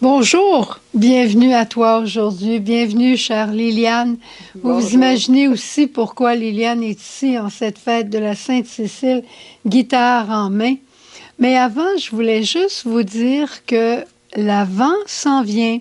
Bonjour, bienvenue à toi aujourd'hui. Bienvenue, chère Liliane. Vous imaginez aussi pourquoi Liliane est ici en cette fête de la Sainte-Cécile, guitare en main. Mais avant, je voulais juste vous dire que l'Avent s'en vient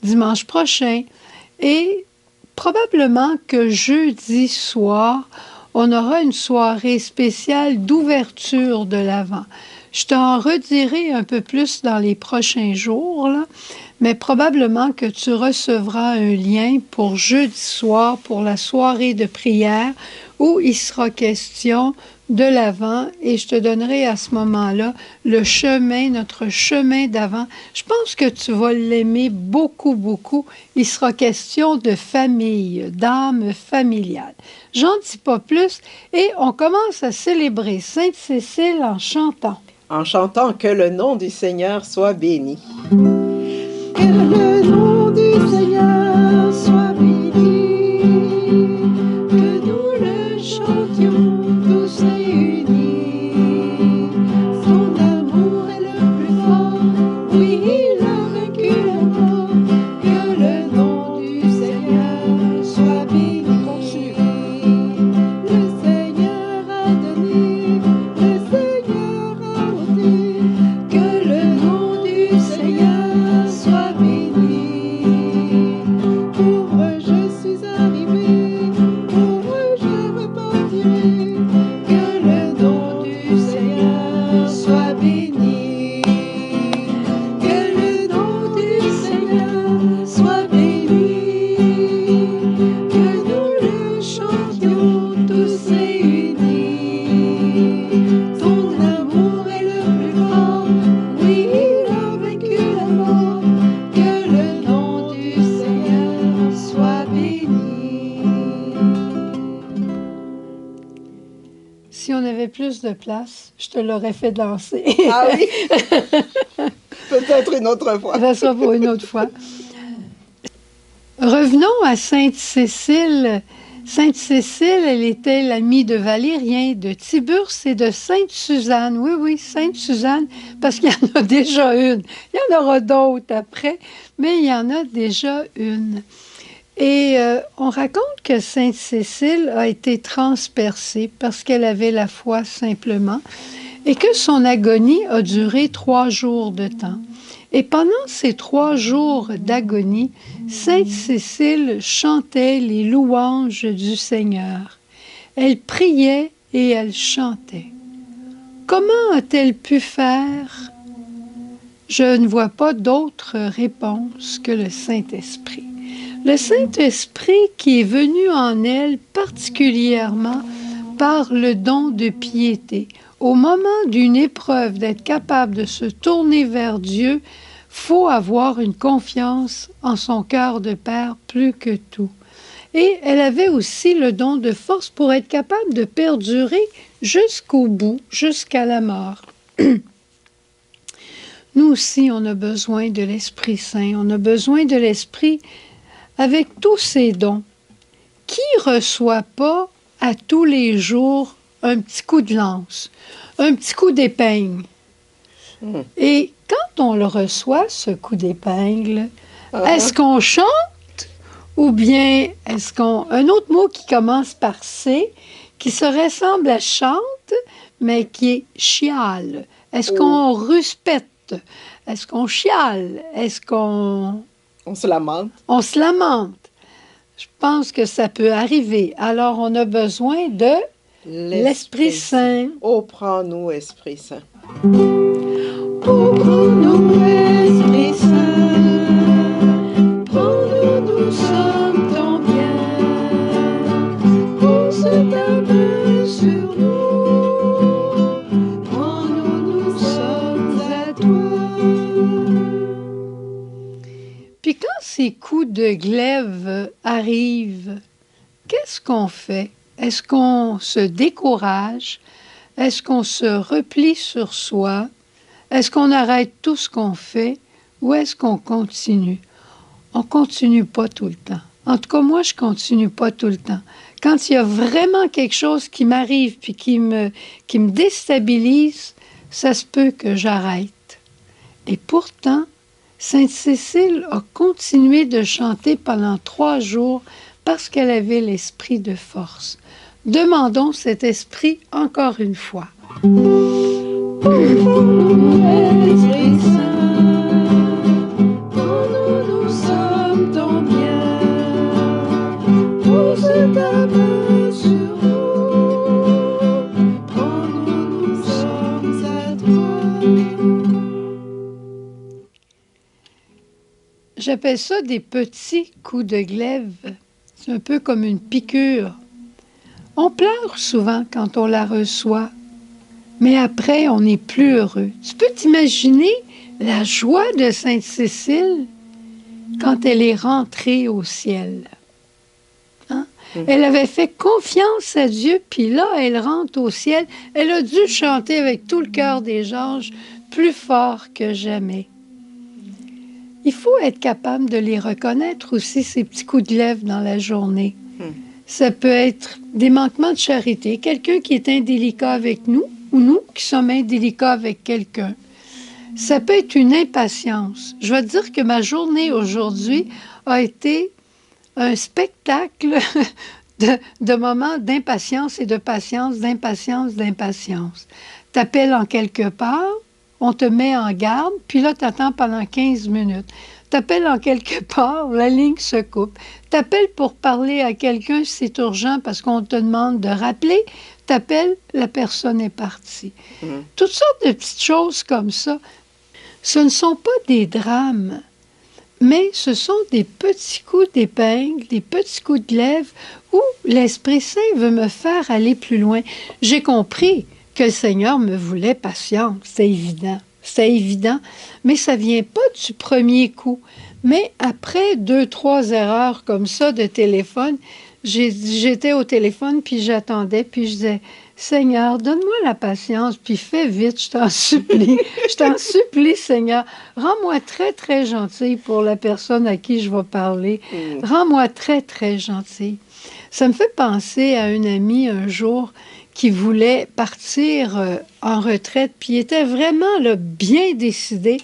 dimanche prochain et probablement que jeudi soir, on aura une soirée spéciale d'ouverture de l'Avent. Je t'en redirai un peu plus dans les prochains jours, là, mais probablement que tu recevras un lien pour jeudi soir, pour la soirée de prière, où il sera question de l'Avent et je te donnerai à ce moment-là le chemin, notre chemin d'Avent. Je pense que tu vas l'aimer beaucoup, beaucoup. Il sera question de famille, d'âme familiale. J'en dis pas plus et on commence à célébrer Sainte-Cécile en chantant. En chantant que le nom du Seigneur soit béni. Que le nom du Seigneur soit béni, que nous le chantions tous réunis. Son amour est le plus fort, oui, il a vaincu la mort. Que le nom du Seigneur soit béni. Le Seigneur a donné, le Seigneur a ôté. Que le nom du Seigneur soit béni. Pauvre je suis arrivé, pauvre je repartirai. Que le nom du Seigneur soit béni. Que le nom du Seigneur soit béni. Que nous le chantions tous réunis. Ton amour est le plus fort, oui, il a vaincu la mort. Que le nom du Seigneur soit béni. Si on avait plus de place, je te l'aurais fait danser. Ah oui? Peut-être une autre fois. Ça sera pour une autre fois. Revenons à Sainte-Cécile. Sainte-Cécile, elle était l'amie de Valérien, de Tiburce et de Sainte-Suzanne. Oui, oui, Sainte-Suzanne, parce qu'il y en a déjà une. Il y en aura d'autres après, mais il y en a déjà une. Et on raconte que Sainte-Cécile a été transpercée parce qu'elle avait la foi simplement et que son agonie a duré 3 jours de temps. Et pendant ces 3 jours d'agonie, Sainte-Cécile chantait les louanges du Seigneur. Elle priait et elle chantait. Comment a-t-elle pu faire? Je ne vois pas d'autre réponse que le Saint-Esprit. Le Saint-Esprit qui est venu en elle particulièrement par le don de piété. Au moment d'une épreuve, d'être capable de se tourner vers Dieu, faut avoir une confiance en son cœur de père plus que tout. Et elle avait aussi le don de force pour être capable de perdurer jusqu'au bout, jusqu'à la mort. Nous aussi, on a besoin de l'Esprit Saint. On a besoin de l'Esprit avec tous ses dons. Qui ne reçoit pas à tous les jours un petit coup de lance, un petit coup d'épingle? Et quand on le reçoit, ce coup d'épingle, est-ce qu'on chante ou bien est-ce qu'on... Un autre mot qui commence par C, qui se ressemble à chante, mais qui est chiale. Est-ce qu'on ruspète? Est-ce qu'on chiale? Est-ce qu'on... On se lamente. On se lamente. Je pense que ça peut arriver. Alors, on a besoin de l'Esprit Saint. Oh, prends-nous, Esprit Saint. Oh, prends-nous, Esprit Saint. Prends-nous, nous sommes ton bien. Pose ta main sur nous. Prends-nous, nous sommes à toi. Puis quand ces coups de glaive arrivent, qu'est-ce qu'on fait? Est-ce qu'on se décourage? Est-ce qu'on se replie sur soi? Est-ce qu'on arrête tout ce qu'on fait? Ou est-ce qu'on continue? On ne continue pas tout le temps. En tout cas, moi, je ne continue pas tout le temps. Quand il y a vraiment quelque chose qui m'arrive puis qui me déstabilise, ça se peut que j'arrête. Et pourtant, Sainte Cécile a continué de chanter pendant 3 jours parce qu'elle avait l'esprit de force. Demandons cet esprit encore une fois. Esprit Saint, quand nous sommes ton bien, pose ta main sur nous, prends-nous, nous sommes à toi. J'appelle ça des petits coups de glaive. C'est un peu comme une piqûre. On pleure souvent quand on la reçoit, mais après, on n'est plus heureux. Tu peux t'imaginer la joie de Sainte Cécile quand elle est rentrée au ciel. Hein? Elle avait fait confiance à Dieu, puis là, elle rentre au ciel. Elle a dû chanter avec tout le cœur des anges, plus fort que jamais. Il faut être capable de les reconnaître aussi, ces petits coups de glaive dans la journée. Ça peut être des manquements de charité, quelqu'un qui est indélicat avec nous, ou nous qui sommes indélicats avec quelqu'un. Ça peut être une impatience. Je vais te dire que ma journée aujourd'hui a été un spectacle de moments d'impatience et de patience, d'impatience, d'impatience. T'appelles en quelque part, on te met en garde, puis là, t'attends pendant 15 minutes. T'appelles en quelque part, la ligne se coupe. T'appelles pour parler à quelqu'un si c'est urgent parce qu'on te demande de rappeler. T'appelles, la personne est partie. Toutes sortes de petites choses comme ça. Ce ne sont pas des drames, mais ce sont des petits coups d'épingle, des petits coups de glaive où l'Esprit Saint veut me faire aller plus loin. J'ai compris que le Seigneur me voulait patiente, c'est évident. C'est évident, mais ça ne vient pas du premier coup. Mais après 2-3 erreurs comme ça de téléphone, j'étais au téléphone, puis j'attendais, puis je disais, Seigneur, donne-moi la patience, puis fais vite, je t'en supplie. Je t'en supplie, Seigneur. Rends-moi très, très gentille pour la personne à qui je vais parler. Rends-moi très, très gentille. Ça me fait penser à une amie un jour qui voulait partir en retraite, puis il était vraiment là, bien décidé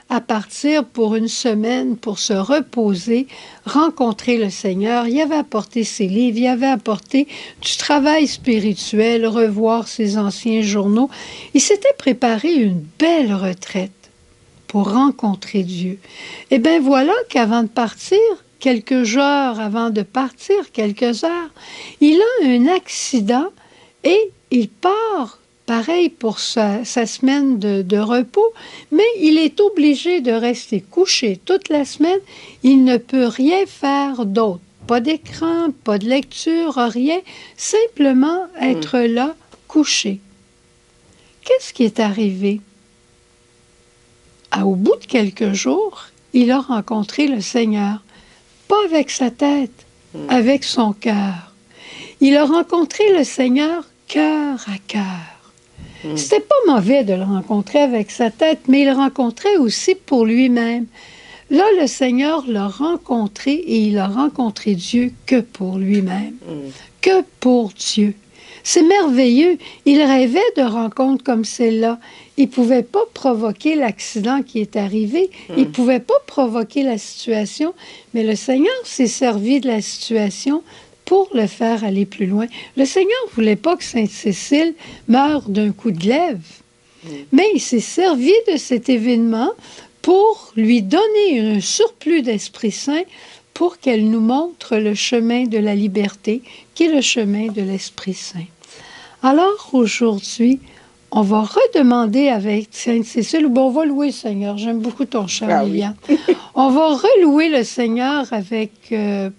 à partir pour une semaine, pour se reposer, rencontrer le Seigneur. Il avait apporté ses livres, il avait apporté du travail spirituel, revoir ses anciens journaux. Il s'était préparé une belle retraite pour rencontrer Dieu. Et bien voilà qu'avant de partir, quelques heures avant de partir, quelques heures, il a un accident et il part, pareil pour sa semaine de repos, mais il est obligé de rester couché toute la semaine. Il ne peut rien faire d'autre. Pas d'écran, pas de lecture, rien. Simplement être là, couché. Qu'est-ce qui est arrivé? Au bout de quelques jours, il a rencontré le Seigneur. Pas avec sa tête, avec son cœur. Il a rencontré le Seigneur cœur à cœur. C'était pas mauvais de le rencontrer avec sa tête, mais il le rencontrait aussi pour lui-même. Là, le Seigneur l'a rencontré et il a rencontré Dieu que pour lui-même, que pour Dieu. C'est merveilleux. Il rêvait de rencontres comme celle-là. Il ne pouvait pas provoquer l'accident qui est arrivé. Il ne pouvait pas provoquer la situation, mais le Seigneur s'est servi de la situation pour le faire aller plus loin. Le Seigneur ne voulait pas que Sainte Cécile meure d'un coup de glaive, mais il s'est servi de cet événement pour lui donner un surplus d'Esprit Saint pour qu'elle nous montre le chemin de la liberté, qui est le chemin de l'Esprit Saint. Alors, aujourd'hui, on va redemander avec Sainte Cécile, bon, on va louer le Seigneur, j'aime beaucoup ton chant, Liliane. On va relouer le Seigneur avec,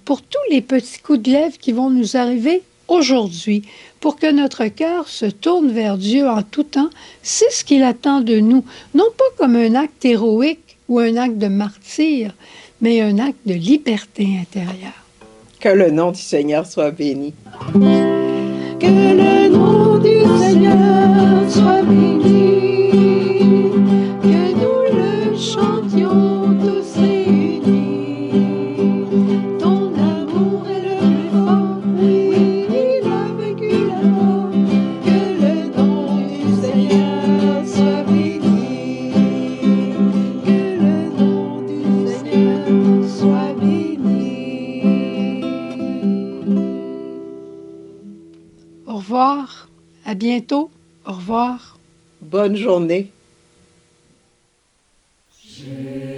pour tous les petits coups de glaive qui vont nous arriver aujourd'hui, pour que notre cœur se tourne vers Dieu en tout temps. C'est ce qu'il attend de nous, non pas comme un acte héroïque ou un acte de martyr, mais un acte de liberté intérieure. Que le nom du Seigneur soit béni. Que le nom du Seigneur soit béni, que nous le chantions tous réunis. Ton amour est le plus fort, oui, il a vaincu la mort. Que le nom du Seigneur soit béni, que le nom du bientôt. Au revoir. Bonne journée. J'ai